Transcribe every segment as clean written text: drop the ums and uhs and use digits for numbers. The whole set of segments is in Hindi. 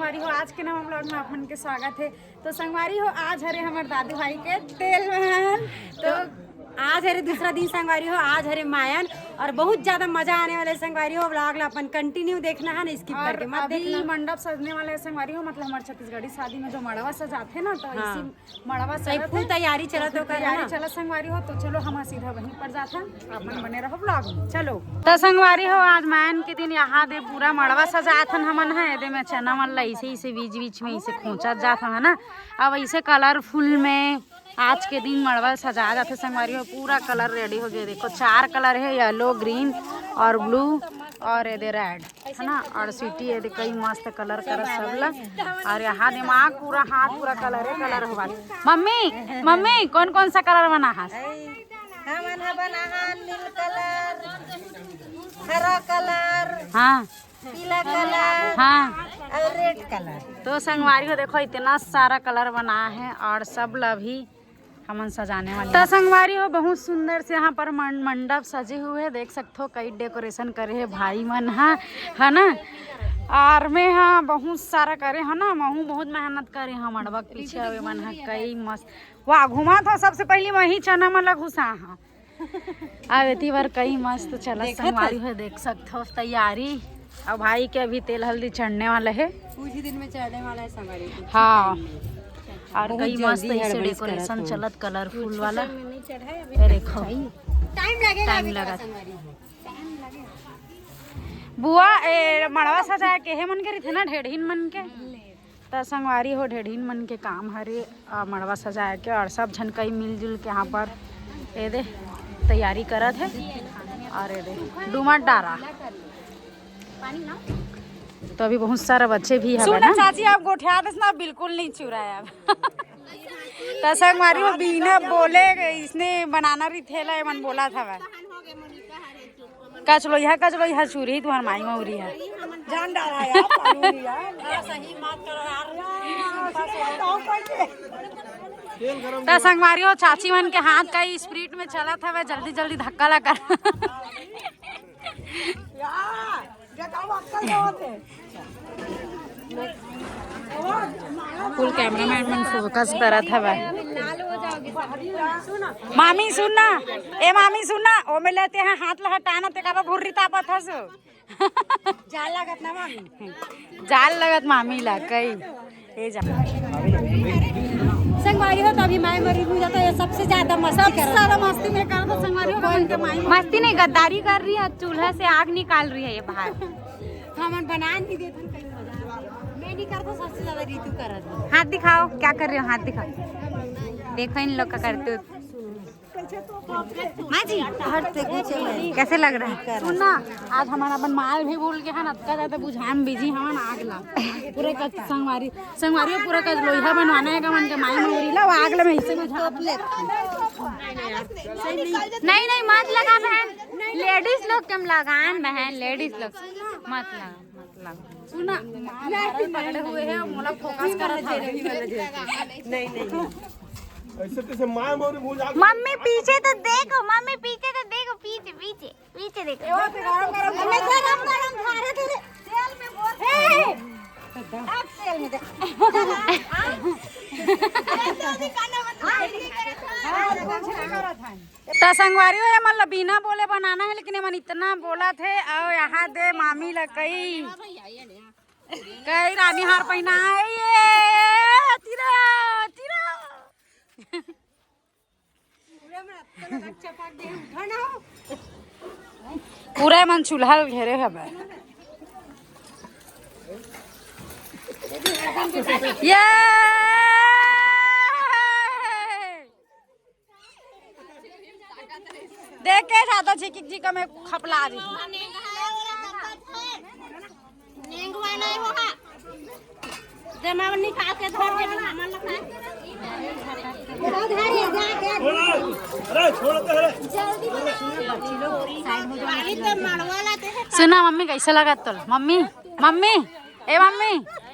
संगवारी हो आज के नवा ब्लॉग में अपन के स्वागत है। तो संगवारी हो आज हरे हमारे दादू भाई के तेल महल। तो आज हरे दूसरा दिन संगवारी हो, आज हरे मायन और बहुत ज्यादा मजा आने वाले संगवारी हो। ब्लॉग ला अपन कंटिन्यू देखना है ना, स्किप करके मत देखना। मंडप सजने वाले संगवारी हो, मतलब हमारे छत्तीसगढ़ी शादी में जो मड़वा सजाते ना, तो इसी मड़वा सही फुल तैयारी चला, तो तैयारी चला संगवारी हो। तो चलो हम सीधा वहीं पर जाता, अपन बने रहो ब्लॉग में। चलो तो संगवारी हो आज मायन के दिन यहाँ दे पूरा मड़वा सजाथन हमन है। एदे में चना मन ला ऐसे बीच बीच में इसे खोचा जाता है ना। अब ऐसे कलरफुल में आज के दिन मड़वा सजा जाते संगवारी हो। पूरा कलर रेडी हो गया, देखो 4 कलर है, येलो, ग्रीन और ब्लू और ये रेड है ना। और स्वीटी ये कई मस्त कलर कर सब ला। और यहाँ दिमाग पूरा हाथ पूरा कलर हुआ। मम्मी मम्मी कौन कौन सा कलर बना है? नील कलर, हरा कलर, हाँ पीला कलर, हाँ और रेड कलर। तो संगवारी हो देखो इतना सारा कलर बना है और सब ला भी हमन सजाने वाले। तो संगवारी हो बहुत सुंदर से यहाँ पर मंडप सजे हुए है, देख सकते हो। कई डेकोरेशन करे है भाई मन है ना। और में हाँ बहुत सारा करे है ना, महू बहुत मेहनत करे हाँ। मड़बा के पीछे अवे मन है कई मस्त वाह घुमा था। सबसे पहले वही चना मन ला घुसा हाँ। अब बार कई मस्त चला संगवारी हो, देख सकते हो तैयारी। और भाई के अभी तेल हल्दी चढ़ने वाला है, कुछ ही दिन में चढ़ने वाला है संगवारी। हाँ और कई मस्त ऐसे डेकोरेशन चलत कलरफुल वाला। देखो टाइम लगा बुआ मड़वा सजा के है मन के थे ना ढेढ़ीन मन के। तो संगवारी हो ढेढ़ीन मन के काम हरे मड़वा सजाए के और सब झन कई मिलजुल के यहाँ पर ये दे तैयारी करत है। और ये दे डुमट डारा तो अभी बहुत सारा बच्चे भी है ना। चाची आप गोठिया ना बिल्कुल नहीं चुराया। तो संगवारी वो बिना बोले इसने बनाना रही थेला मन बोला था वह कचलो यहाँ चूरी तुम्हार माई मऊरी है जान डाला यार सही मत करो। तो संगवारी हो चाची मन के हाथ का स्प्रीट में चला था वह जल्दी जल्दी धक्का लगा। फुल कैमरामैन मन फोकस करा था वह। मामी सुनना ए मामी सुनना ओ में लेते हैं हाथ ला हटाना ते का भुर्री तापत हस। जाल लगत ना मामी, जाल लगत मामी ला कई ए जा संगवारी हो। तो अभी माई मरी हुई जाता है सबसे ज्यादा मस्ती में कर दो संगवारी हो। मस्ती नहीं गद्दारी कर रही है, चूल्हा से आग निकाल रही है ये बाहर। हम बना नहीं देते, मैं नहीं करता, सबसे ज्यादा रीतू करत। हाथ दिखाओ क्या कर रहे हो, हाथ दिखाओ। देखो इन लोग का करते हो। माँ जी कैसे लग रहा है? सुनना आज हमारा अपन माल भी भूल गया है ना, ज्यादा बुझाम बिजी हवन आग ला पूरे संगवारी पूरा कच लोहा बनवाना है मन के माई मऊरी ला आग ला में ऐसे बुझा ले। नहीं मत लगा बहन, लेडीज लोग कम लगान बहन, लेडीज लोग मत लगा। सुना पकड़े हुए हैं मोला फोकस करत है। नहीं ऐसे कैसे माय मोरी भूल जा। मम्मी पीछे तो देखो, मम्मी पीछे तो देखो, पीछे पीछे पीछे देखो। गरम खारे तेरे तेल में बोल अब तेल में दे। तो संगवारी हो मन बिना बोले बनाना है, लेकिन मन इतना बोला थे। और यहाँ दे मामी ला कई रानी हार पहना पूरा मन चूल्हा घेरे है। ये देख के जाता झिक जी का मैं खपला दी निकाल के धर के सुना मम्मी कैसा लगा तोला? मम्मी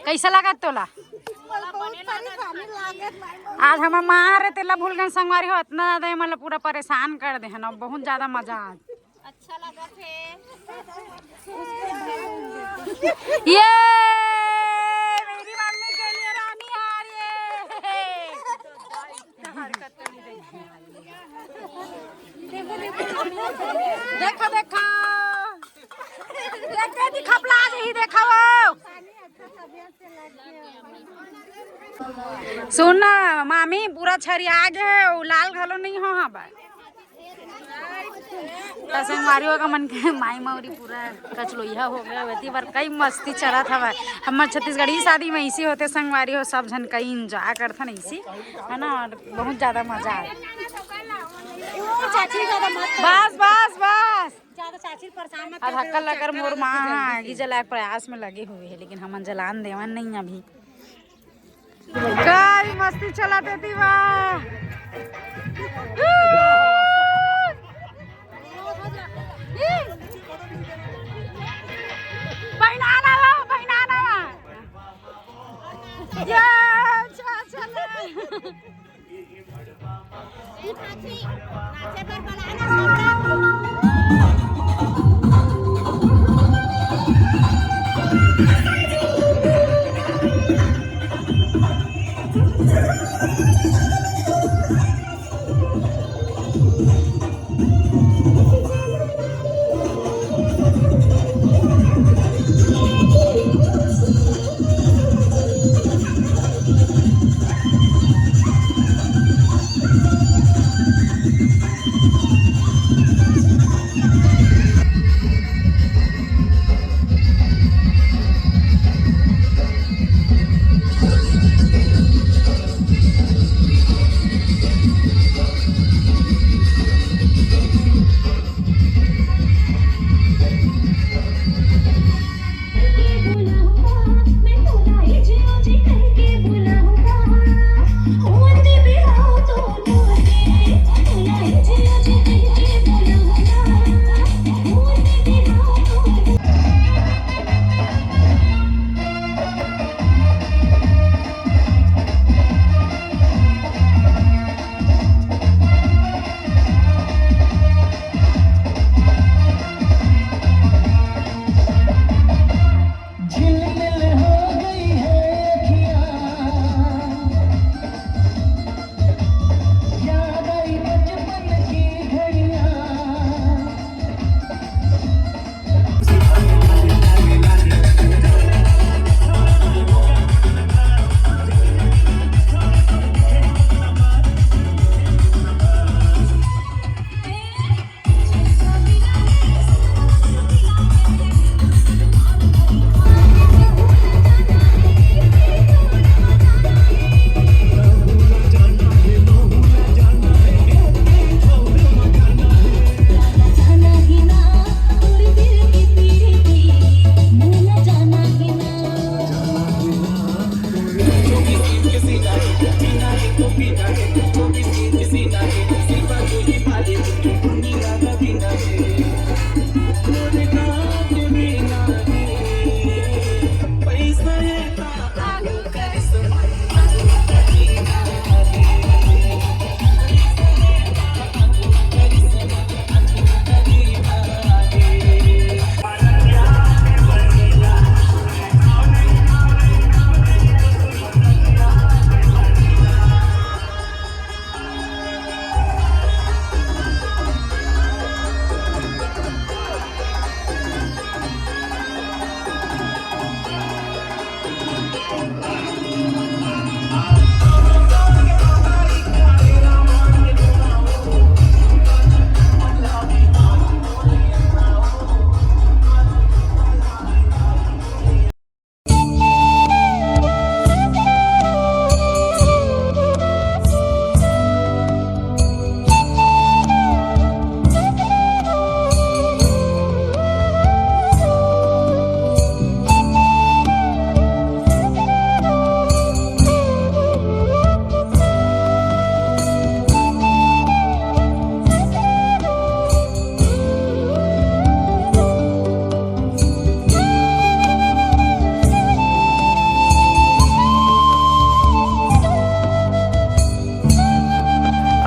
कैसा लगा तोला? आज हम माँ रे तेला भूल गए संगवारी हो, इतना ज्यादा मतलब पूरा परेशान कर दे है ना, बहुत ज्यादा मजा आज। अच्छा लगा थे ये मेरी ही देखा वो। सुन ना मामी पूरा छरिया गए लाल घलो नहीं हो हाँ बा संगवारियों का मन के माई मौरी पूरा कचलोइया हो गया वेती बार कई मस्ती चला था भाई हमारे छत्तीसगढ़ी शादी में इसी होते संगवारी हो सब जन कई इंजॉय करता ना इसी है ना और बहुत ज्यादा मजा आया। बस बस बस धक्का लगर मोर माँ आगे जलाए प्रयास में लगे हुए है लेकिन हम जलान देवन नहीं अभी कई मस्ती चला देती वाह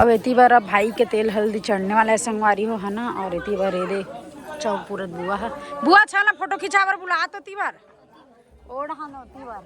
अब इतनी बार अब भाई के तेल हल्दी चढ़ने वाला है संगवारी हो है ना। और इतनी बार ये दे चौक पूरत बुआ है बुआ अच्छा ना फोटो खिंचा बार बुला तो ती बार ओढ़ हनौती बार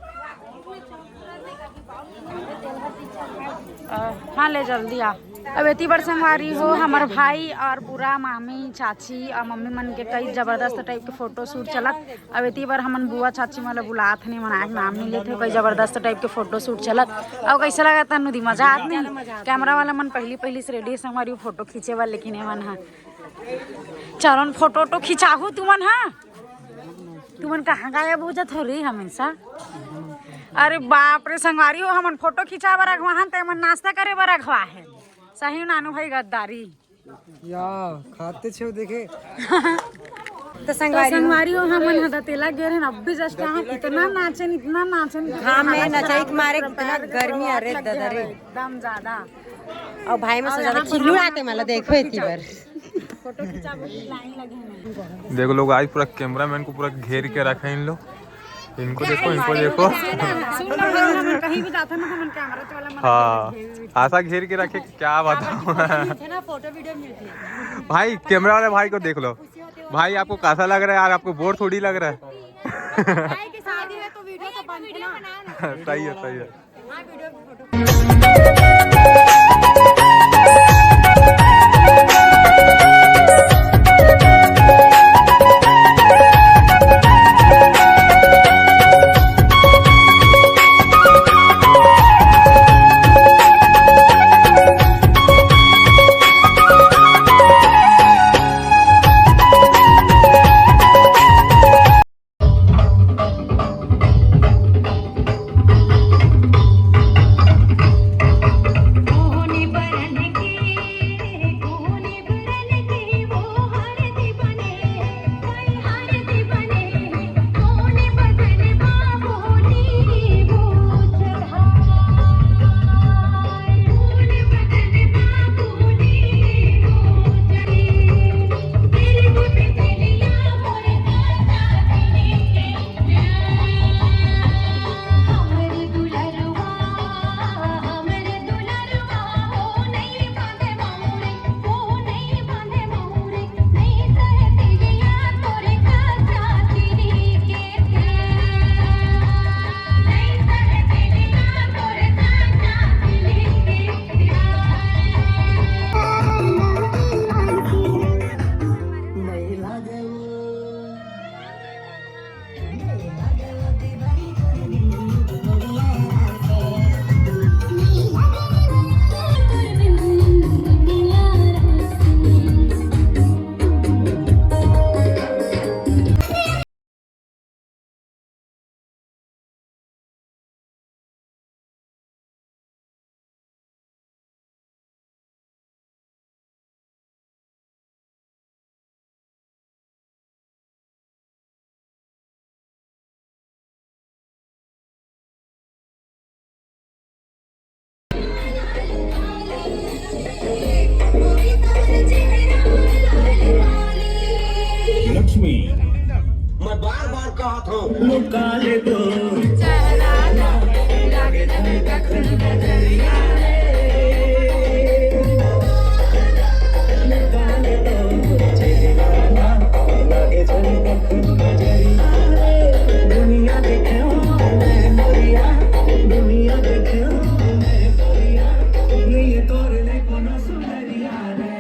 हाँ ले जल्दी आ। अब एती बार संगवारी हो हमार भाई और पूरा मामी चाची और मम्मी मन के कई जबरदस्त टाइप के फोटो शूट चलत। अब एती बार हमन बुआ चाची मतलब बुलात नहीं मना के नाम नहीं लेते कई जबरदस्त टाइप के फोटो शूट चलत। अब कैसा लगा तनु दी मजा आत नहीं। कैमरा वाला मन पहली से रेडी संगवारी फोटो खींचे वाले लेकिन मन हाँ चलन फोटो तो खिंचाहू तुमन हाँ तुमन कहाँ गायब हो जात हो रही हमेशा। अरे बाप रे संगवारी हो हमन फोटो खिंचा बर रखवा ते मन नाश्ता करे बर रखवा है सही नानू भाई गद्दारी या खाते छो देखे तो संगवारी हो हमन हदा तेला गेर हैं अब भी जस्ट यहाँ इतना नाचन हाँ मैं नचाई के मारे कितना गर्मी आ रही ददरे एकदम ज्यादा और भाई में से ज्यादा खिल्लू आते मला देखो इतनी बार फोटो खिंचाबो की लाइन लगे हैं। देखो लोग आज पूरा कैमरामैन को पूरा घेर के रखा है इन लोग। इनको देखो कहीं भी जाता ना हमन कैमरा तो वाला मन हाँ ऐसा घेर के रखे क्या बताऊं ना फोटो वीडियो मिलती है। भाई कैमरा वाले भाई को देख लो भाई आपको कैसा लग रहा है यार आपको बोर थोड़ी लग रहा है भाई की शादी है तो वीडियो तो बना सही है सही है। हां वीडियो फोटो लक्ष्मी मैं बार बार कहा था निकाले दो दुनिया देखे दुनिया देखे ये कर ले कोनो सुंदरिया रे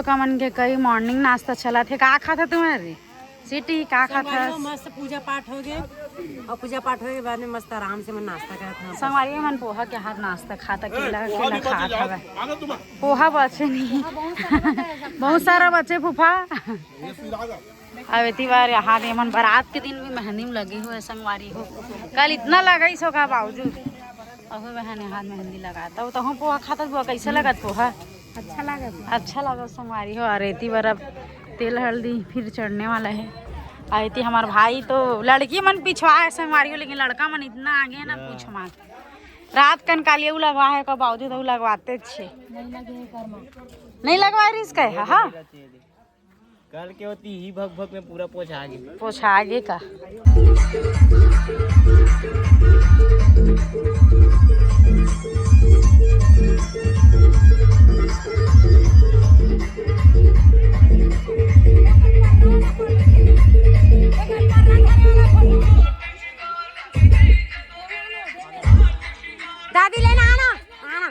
का मन के कई मॉर्निंग नाश्ता चला थे का खा था तुम्हारे सिटी का खा था मस्त पूजा पाठ हो गए और पूजा पाठ होने के बाद में मस्त आराम से मैं नाश्ता करा था। संगवारी मन पोहा के हाथ नाश्ता खाता केला खा था पोहा बचे नहीं बहुत सारा बचे फूफा अब इतनी बार यहाँ मन बारात के दिन भी मेहंदी में लगी हुए संगवारी हो। कल इतना लगा सो का बावजूद अब बहन हाथ मेहंदी लगाता हो। तो हम पोहा खाता बुआ कैसे लगत पोहा? अच्छा लगा संगवारी हो। और इतनी बार अब तेल हल्दी फिर चढ़ने वाला है। और इतनी हमारे भाई तो लड़की मन पिछवा है संगवारी हो, लेकिन लड़का मन इतना आगे है ना पूछ मार। रात कन कालिया लगवा है का बावजूद लगवाते छे नहीं लगवा रिस्क है। हाँ कल के होती ही भग भग में पूरा पोछा आगे का दादी लेना आना आना।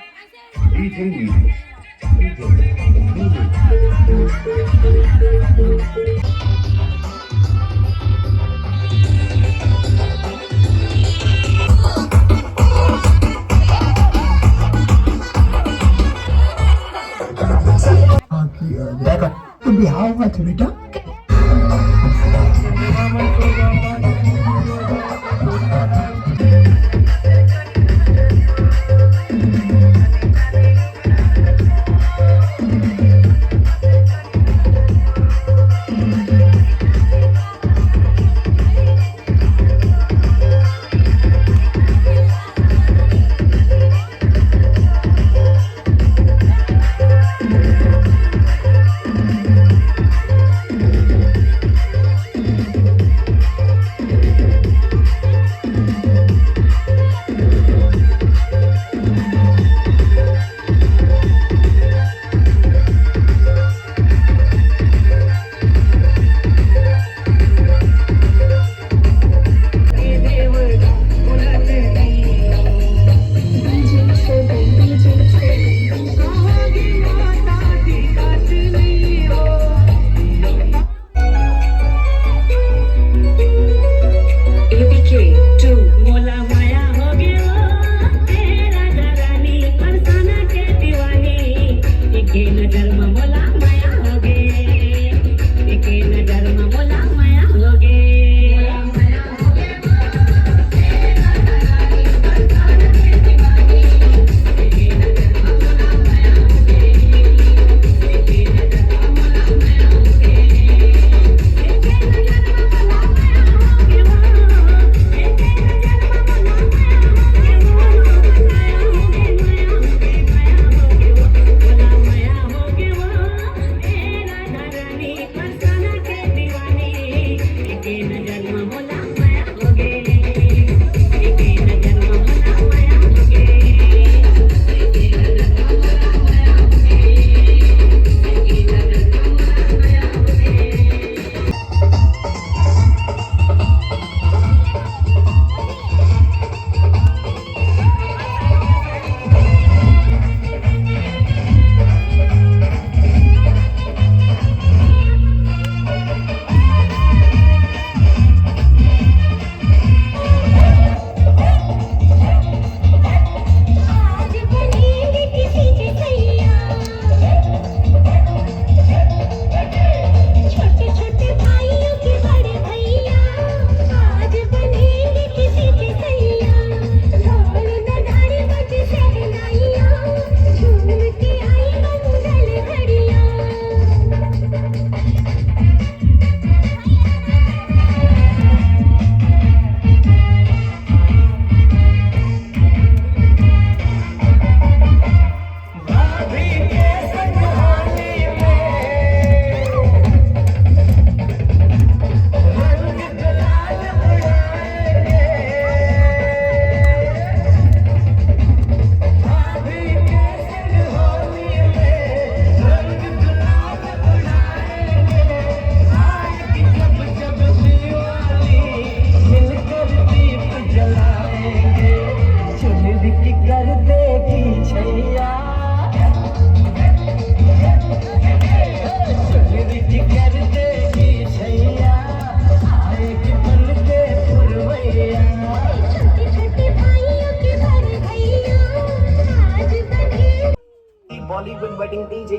तो बिहार हुआ था बेटा।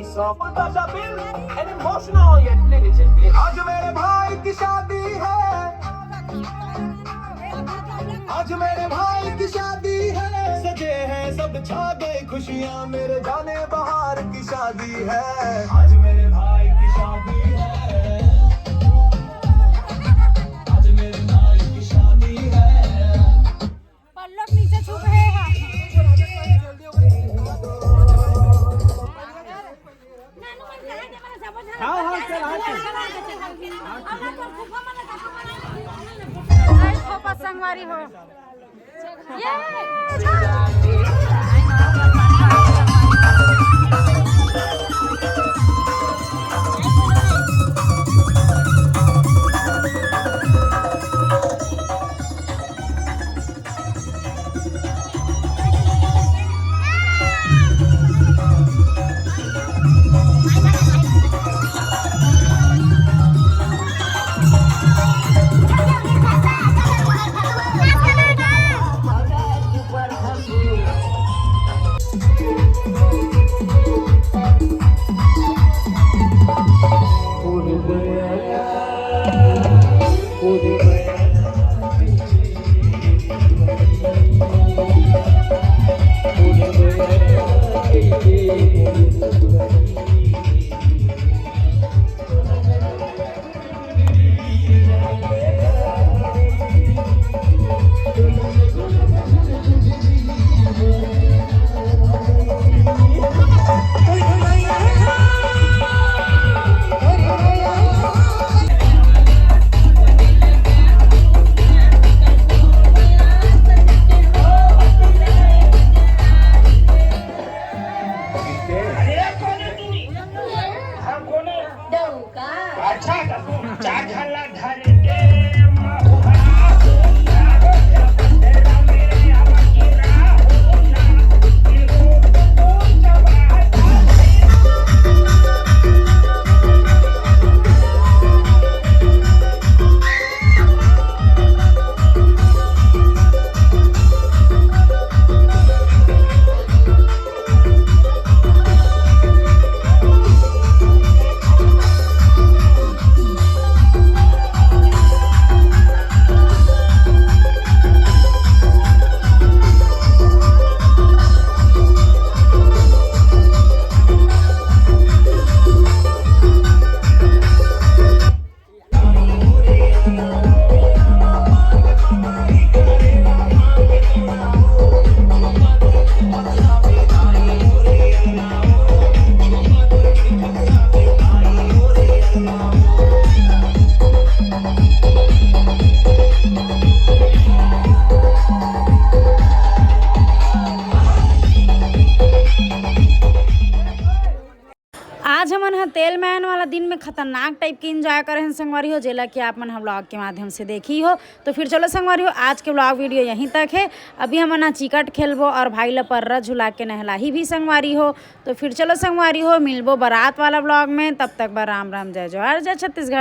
आज मेरे भाई की शादी है, आज मेरे भाई की शादी है, सजे हैं सब छा गए खुशियाँ, मेरे जाने बहार की शादी है, आज मेरे भाई की शादी है, आज मेरे भाई की शादी है। पल्लव नीचे छुप है संगवारी हो आज हमन ह तेल मैन वाला दिन में खतरनाक टाइप के इंजॉय करे हैं संगवारी हो, जेला कि आप मन हम ब्लॉग के माध्यम से देखी हो। तो फिर चलो संगवारी हो, आज के ब्लॉग वीडियो यहीं तक है। अभी हमन चिकट खेलबो और भाई ला पर्रा झुला के नहलाही भी संगवारी हो। तो फिर चलो संगवारी हो, मिलबो बारात वाला ब्लॉग में। तब तक राम राम, जय जवाहर, जय छत्तीसगढ़।